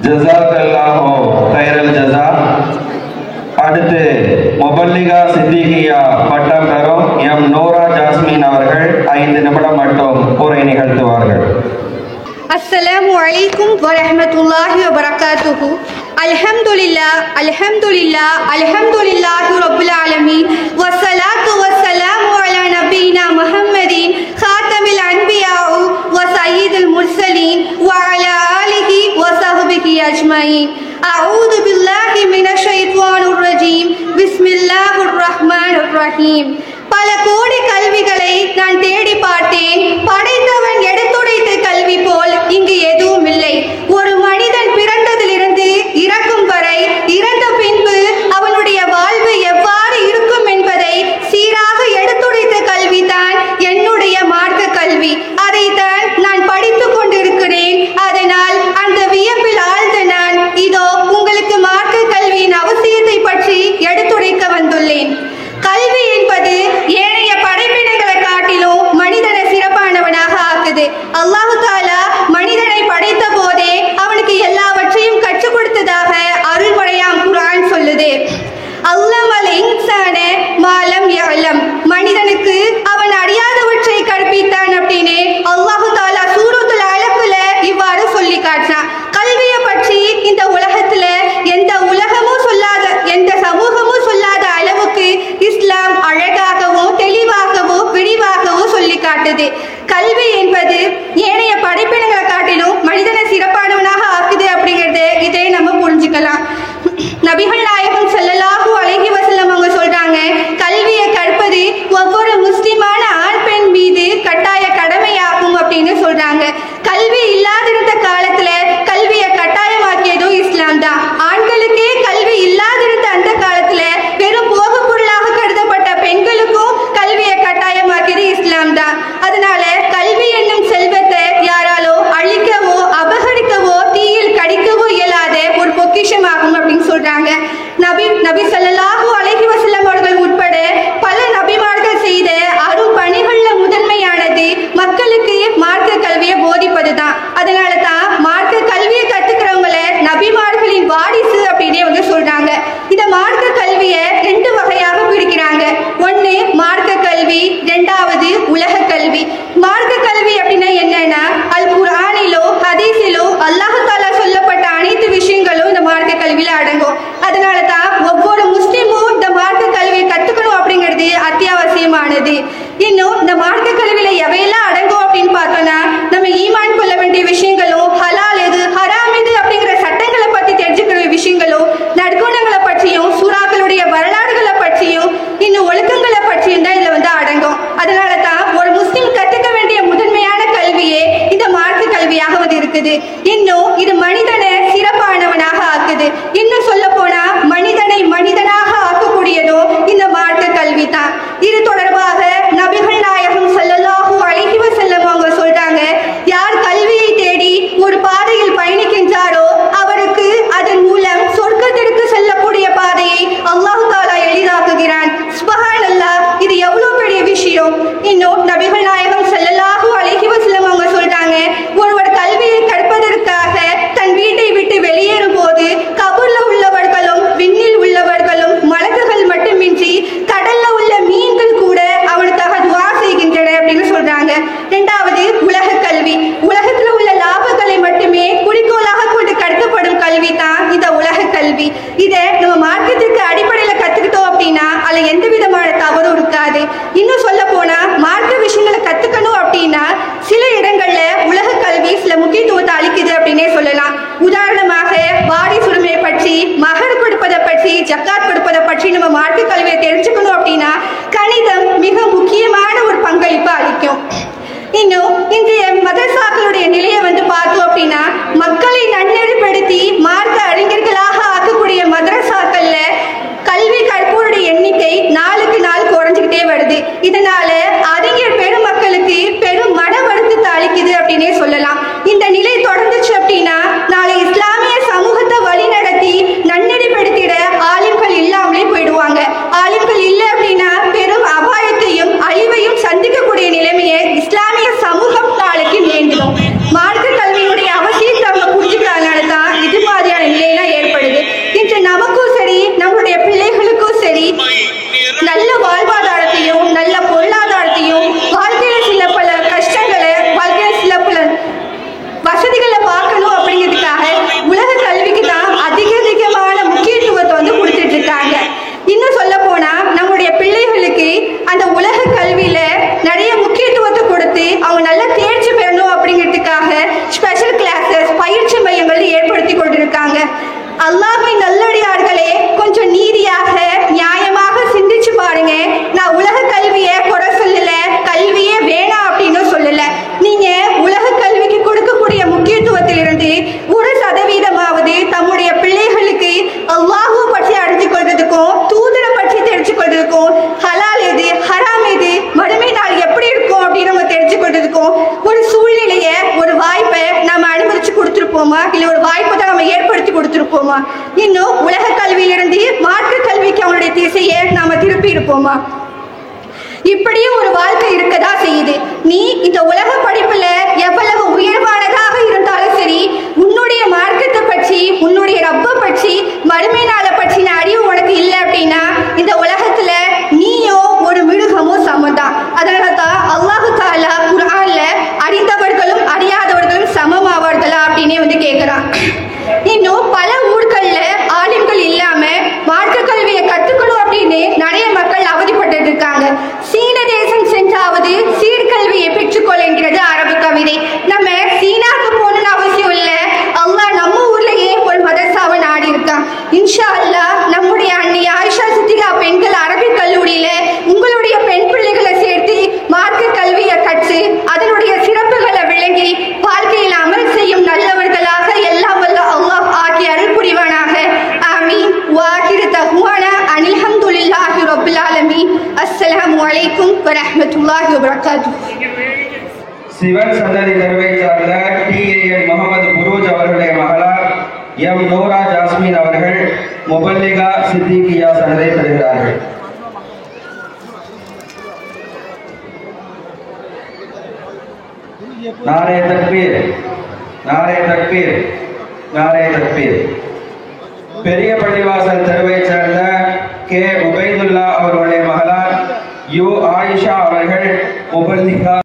ஜஸாக்கல்லாஹு chiral ஜஸா. அடுத்து முபல்லிகா சித்திகியா பட்டம் பெறும் எம் நூரா ஜாஸ்மின் அவர்கள் 5 நிமிடம் மட்டும் உரை நிகழ்த்துவார்கள். அஸ்ஸலாமு அலைக்கும் வரஹ்மத்துல்லாஹி வபரகாத்துஹு. அல்ஹம்துலில்லாஹ் அல்ஹம்துலில்லாஹ் அல்ஹம்துலில்லாஹி ரப்பில் ஆலமீன் வஸ்ஸலாத்து வஸ்ஸலாமு அலா நபியினா முஹம்மதின் காத்தமில் அன்பியாஉ வ சய்யிதுல் முர்சலீன் வ அலா ஆலிஹி வ ஸஹ்பிஹி அஜ்மஈன். அஊது பில்லாஹி மினஷ் ஷைத்வானிர் ரஜீம். பிஸ்மில்லாஹிர் ரஹ்மானிர் ரஹீம். பல கோடி கல்விகளை நான் தேடி பார்த்தேன். படைத்தவன் எடுத்துரைத்த கல்வி போல் இங்கு எதுவும் இல்லை. ஒரு மனிதன் பிறந்ததிலிருந்து இறக்கும் வரை, இறந்த பின்பு அவனுடைய வாழ்வு எவ்வாறு இருக்கும் என்பதை சீராக எடுத்துரைத்த கல்விதான் என்னுடைய மார்க்க கல்வி. அதைத்தான் நான் படித்துக் கொண்டிருக்கிறேன். அதனால் அந்த வியப்பில் ஆழ்ந்த நான் இதோ உங்களுக்கு மார்க்க கல்வியின் அவசியத்தை பற்றி எடுத்துரைக்க வந்துள்ளேன். கல்வி என்பது ஏனைய படைப்பினங்களை காட்டிலும் மனிதனை சிறப்பானவனாக ஆக்குது. அல்லாஹ் தஆலா மனிதனை படைத்த போதே அவனுக்கு எல்லாவற்றையும் கற்றுக் கொடுத்ததாக அருள்மறையாம் குர்ஆன் சொல்லுது. அல்லமல் இன்சான மாலம் யஅலம். மனிதனுக்கு அவன் அறியாதவற்றை கற்பித்தான் அப்படின்னு அல்லாஹ் தஆலா சூரத்துல் அலக்ல இவ்வாறு சொல்லி காட்டினான். கல்வியை பற்றி இந்த உலகத்துல எந்த உலகமும் சொல்லாத, எந்த சமூகமும் சொல்லாத அளவுக்கு இஸ்லாம் அழகாகவும் தெளிவாகவும் விரிவாகவும் சொல்லி காட்டுது. கல்வி என்பது ஏனைய படைப்பினங்களை காட்டிலும் மனிதனை சிறப்பானவனாக ஆக்குது அப்படிங்கிறது இதை நம்ம புரிஞ்சுக்கலாம். நபிகள் நாயகம் ஸல்லல்லாஹு அலைஹி வஸல்லம் அவங்க சொல்றாங்க, கல்வியை கற்பது ஒவ்வொரு முஸ்லிமான ஆண் பெண் மீது கட்டாய கடமையாகும் அப்படின்னு சொல்றாங்க. கல்வி இல்லாதிருந்த காலத்துல கல்வியை கட்டாயமாக்கியதும் இஸ்லாம் தான். ஆண்களுக்கே கல்வி இல்லாதிருந்த அந்த காலத்துல வெறும் போக பொருளாக கருதப்பட்ட பெண்களுக்கும் கல்வியை கட்டாயமாக்கியது இஸ்லாம் தான். அதனால கல்வி என்னும் செல்வத்தை யாராலோ அழிக்கவோ அபகரிக்கவோ தீயில் கடிக்கவோ இயலாத ஒரு பொக்கிஷமாகும் அப்படின்னு சொல்றாங்க. நபி ஸல்லல்லாஹு அலைஹி வஸல்லம் அவர்கள் உட்பட பல நபிமார்கள் செய்த அரும் பணிகள்ல முதன்மையானது மக்களுக்கு மார்க்க கல்வியை போதிப்பதுதான். அதனால தான் மார்க்க கல்வியை கத்துக்கிறவங்கள நபிமார்களின் வாரிசு அப்படின்னு அவங்க சொல்றாங்க. இந்த மார்க்க கல்வியை 2 வகையாக பிரிக்கிறாங்க. ஒன்னு மார்க்க கல்வி, 2வது உலக கல்வி. மார்க்க கல்வி அப்படின்னா என்னன்னா, அல் குர்ஆனிலோ ஹதீஸிலோ அல்லாஹ் தஆலா சொல்லப்பட்ட அனைத்து விஷயங்களும் இந்த மார்க்க கல்வியில அடங்கும். அதனால தான் ஒவ்வொரு முஸ்லிமும் இந்த மார்க்க கல்வியை கத்துக்கணும் அப்படிங்கிறது அத்தியாவசியமானது. இன்னும் இந்த மார்க்க கல்வியில எவையெல்லாம் அடங்கும் அப்படின்னு பார்த்தோம்னா, நம்ம ஈமான் கொள்ள வேண்டிய விஷயங்களும், ஹலால் எது ஹராம் எது அப்படிங்கிற சட்டங்களை பத்தி தெரிஞ்சுக்கிற விஷயங்களும், நற்குணங்களை பற்றியும், சூறாக்களுடைய வரலாறுகளை பற்றியும், இன்னும் ஒழுக்கங்களை பற்றியும் தான் இதுல அடங்கும். அதனால தான் ஒரு முஸ்லிம் கத்துக்க வேண்டிய முதன்மையான கல்வியே இந்த மார்க்க கல்வியாக இருக்குது. இன்னும் இது மனிதனை சிறப்பானவனாக ஆக்குது. இன்னும் சொல்ல போனா மனிதனை மனிதனாக ஆக்கக்கூடியதும் இந்த மார்க்க கல்வி தான். இது தொடர்பாக நபிகள் நாயகம் ஸல்லல்லாஹு அலைஹி வஸல்லம் அவங்க சொல்றாங்க, யார் கல்வியை தேடி ஒரு பாதையில் பயணிக்கின்றாரோ அவருக்கு அதன் மூலம் சொர்க்கத்திற்கு செல்லக்கூடிய பாதையை அல்லாஹ் தஆலா எளிதாக்குகிறான். சுப்ஹானல்லாஹ், இது எவ்வளவு பெரிய விஷயம். இன்னும் நபிகள் நாயகம் ஸல்லல்லாஹு அலைஹி வஸல்லம் அவங்க சொல்றாங்க, ஒருவர் கல்வியை கற்பதற்காக தன் வீட்டை விட்டு வெளியேறும் போது கபூர்ல உள்ளவர்களும் விண்ணில் உள்ளவர்களும் மலக்குகள் மட்டுமின்றி கடல்ல உள்ள மீன்கள் கூட அவனுக்காக துஆ செய்கின்றன அப்படின்னு சொல்றாங்க. 2வது உலக கல்வி. உலகத்துல உள்ள லாபங்களை மட்டுமே குறிக்கோளாக கொண்டு கற்கப்படும் கல்வி தான் இந்த உலக கல்வி. இதை நம்ம மார்க்கத்திற்கு அடிப்படையில கத்துக்கிட்டோம் அப்படின்னா அதுல எந்த விதமான தவறும் இருக்காது. இன்னும் சொல்ல போனா மார்க்க விஷயங்களை கத்துக்கணும் அப்படின்னா சில இடங்கள்ல உலக கல்வி சில முக்கியத்துவத்தை அளிக்குது அப்படின்னே சொல்லலாம். உதாரணமாக வாரிசு உரிமையை பற்றி, மகர் கொடுப்பதை பற்றி, ஜக்காத் கொடுப்பதை பற்றி நம்ம மார்க்க கல்வியை தெரிஞ்சுக்கணும் அப்படின்னா கணிதம் மிக முக்கியமான ஒரு பங்களிப்பு அளிக்கும். இன்னும் இன்றைய மதரசாக்களுடைய நிலையை பார்த்தோம் அப்படின்னா மக்களை நன்னெறிப்படுத்தி மார்க்க அறிஞர்களாக ஆக்கக்கூடிய மதரசாக்கள்ல கல்வி கற்போருடைய எண்ணிக்கை நாளுக்கு நாள் குறைஞ்சுக்கிட்டே வருது. இதனால அறிஞர் பெருமக்களுக்கு பெரும் மன வருத்தத்தை அளிக்குது அப்படின்னே சொல்லலாம். இந்த நிலை தொடர்ந்துச்சு அப்படின்னா நாளை இஸ்லாமிய சமூகத்தை வழி நடத்தி நன்னெறிப்படுத்திட ஆலிம்கள் இல்லாமலே போயிடுவாங்க. ஆலிம்கள் இல்லை அப்படின்னா பெரும் அபாயத்தையும் அழிவையும் சந்திக்கக்கூடிய நிலைமையை இஸ்லாமிய சமூகம் நாளைக்கு நேர்ந்துடும். மார்க்க கல்வியினுடைய அவசியத்தை அவங்க புரிஞ்சுக்கிறதுனால தான் இது மாதிரி கொடுத்துருப்போமா? இன்னும் உலக கல்வியிலிருந்து மாற்று கல்விக்கு அவனுடைய திசையை நாம திருப்பி இருப்போமா? இப்படியும் ஒரு வாழ்க்கை இருக்கதா செய்யுது. நீ இந்த உலக படிப்புல எவ்வளவு உயர்வானதாக இருந்தாலும் சரி, உன்னுடைய மார்க்கத்தை பற்றி, உன்னுடைய ரப்ப பற்றி, மறுமை நாளை பற்றின அறிவு உனக்கு இல்லை அப்படின்னா இந்த உலகத்துல நீயோ ஒரு மிருகமும் சமந்தான். அதனாலதான் அல்லாஹு தாலா குர்ஆன்ல அறிந்தவர்களும் அறியாதவர்களும் சமமாவார்களா அப்படின்னே கேட்கிறான். இன்னும் பல ஊர்கள்ல ஆலிம்கள் இல்லாம மார்க்க கல்வியை கத்துக்கணும் அப்படின்னு நிறைய மக்கள் அவதிப்பட்டு இருக்காங்க. சீன தேசம் சென்றாவது சீர்கல்வியை பெற்றுக்கொள் என்கிறது அரபு கவிதை. நம்ம சீனாக்கு போகணும்னு அவசியம் இல்லை. அல்லாஹ் நம்ம ஊர்லயே ஒரு மதரசாவை நாடி இருக்கான். இன்ஷா அல்லாஹ் நம்முடைய அன்னை ஆயிஷா சித்திகா பெண்கள் அரபிக் கல்லூரியில உங்களுடைய பெண் பிள்ளைகளை சேர்த்து மார்க்க கல்வியை கற்று அதனுடைய சிறப்புகளை விளங்கி வாழ்க்கையில் அமல் செய்யும் நல்லவர்களாக எல்லாம் வல்ல அல்லாஹ் ஆக்கி அருள் புரிவானாக. ஆமீன். வாஹிரு தஹ்வானா அனில் ஹம்துலில்லாஹி ரப்பில் ஆலமீன். அஸ்ஸலாமு அலைக்கும் வரஹ்மத்துல்லாஹி வபரகாத்துஹு. சிவன் சந்ததி தெருவை சார்ந்த TAN முகமது புரூஜ் அவர்களுடைய மகளார் M நோரா ஜாஸ்மின் அவர்கள் முபல்லிகா சித்திகியா சனதை பெறுகிறார்கள். நாரே தக்பீர், நாரே தக்பீர், நாரே தக்பீர். பெரிய பள்ளிவாசல் தெருவை சேர்ந்த K உபைதுல்லா அவர்களுடைய மகளார் U ஆயிஷா அவர்கள் முபல்லிகா